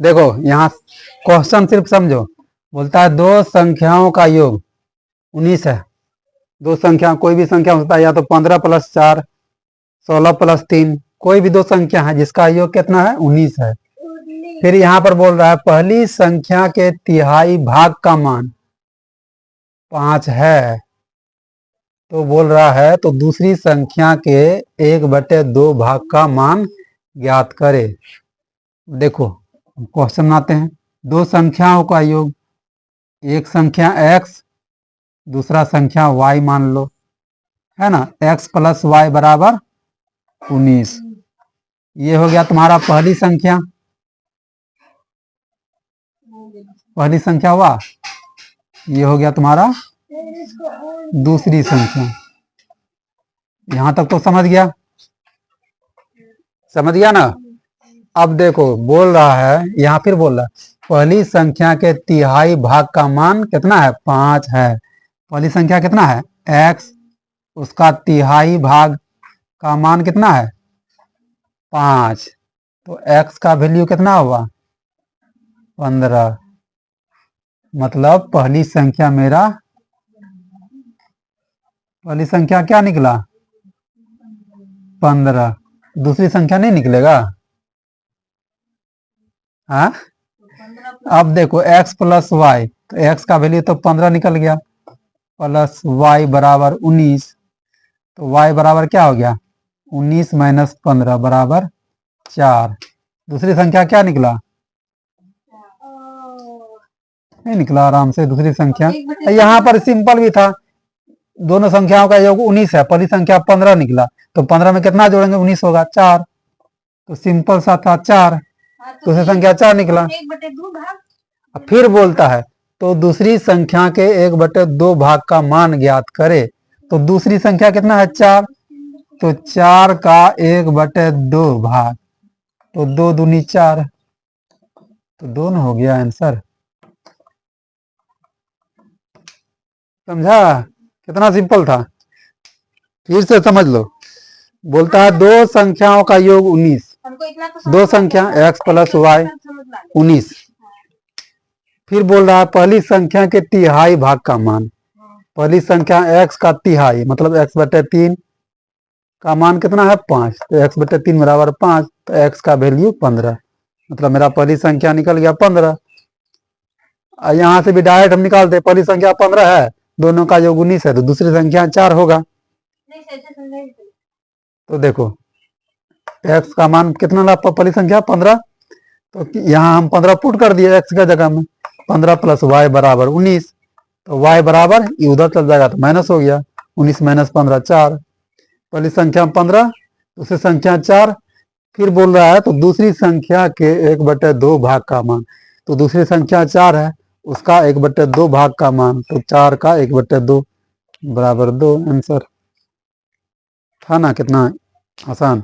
देखो यहाँ क्वेश्चन सिर्फ समझो। बोलता है दो संख्याओं का योग 19 है। दो संख्या कोई भी संख्या हो सकता है, या तो 15 + 4, 16 + 3, कोई भी दो संख्या है जिसका योग कितना है 19 है। फिर यहाँ पर बोल रहा है पहली संख्या के तिहाई भाग का मान 5 है, तो बोल रहा है तो दूसरी संख्या के 1/2 भाग का मान ज्ञात करे। देखो क्वेश्चन आते हैं, दो संख्याओं का योग, एक संख्या x दूसरा संख्या y मान लो, है ना। x + y = 19। ये हो गया तुम्हारा पहली संख्या हुआ। ये हो गया तुम्हारा दूसरी संख्या। यहां तक तो समझ गया ना। अब देखो बोल रहा है, यहां फिर बोल रहा है पहली संख्या के तिहाई भाग का मान कितना है 5 है। पहली संख्या कितना है x, उसका तिहाई भाग का मान कितना है 5, तो x का वैल्यू कितना हुआ 15। मतलब पहली संख्या क्या निकला 15। दूसरी संख्या नहीं निकलेगा। हाँ, अब देखो x + y, तो x का वैल्यू तो 15 निकल गया, प्लस y = 19, तो y बराबर क्या हो गया 19 - 15 = 4। दूसरी संख्या क्या निकला, नहीं निकला आराम से दूसरी संख्या। यहाँ पर सिंपल भी था, दोनों संख्याओं का योग 19 है, पहली संख्या 15 निकला, तो 15 में कितना जोड़ेंगे 19 होगा 4, तो सिंपल सा था 4। दूसरी संख्या 4 निकला। फिर बोलता है तो दूसरी संख्या के 1/2 भाग का मान ज्ञात करे। तो दूसरी संख्या कितना है 4, तो 4 का 1/2 भाग, तो 2 दूनी 4, तो दोनों हो गया आंसर। समझा कितना सिंपल था, फिर से समझ लो। बोलता है दो संख्याओं का योग 19, दो संख्या x + y 19। फिर बोल रहा है पहली संख्या के तिहाई भाग का मान। पहली संख्या x का तिहाई मतलब x/3 का मान कितना है 5, तो x/3 = 5, तो x का वैल्यू 15। मतलब मेरा पहली संख्या निकल गया 15। यहाँ से भी डायरेक्ट हम निकालते, पहली संख्या 15 है, दोनों का योग 19 है, तो दूसरी संख्या 4 होगा। तो देखो x का मान कितना ला, पहली संख्या 15, तो यहाँ हम 15 पुट कर दिए x का जगह में, 15 + y = 19, तो y बराबर ये उधर चल जाएगा तो माइनस हो गया, 19 - 15 4। पहली संख्या 15, दूसरी संख्या 4। फिर बोल रहा है तो दूसरी संख्या के 1/2 भाग का मान, तो दूसरी संख्या 4 है, उसका 1/2 भाग का मान, तो 4 का 1/2 = 2। आंसर था ना, कितना आसान।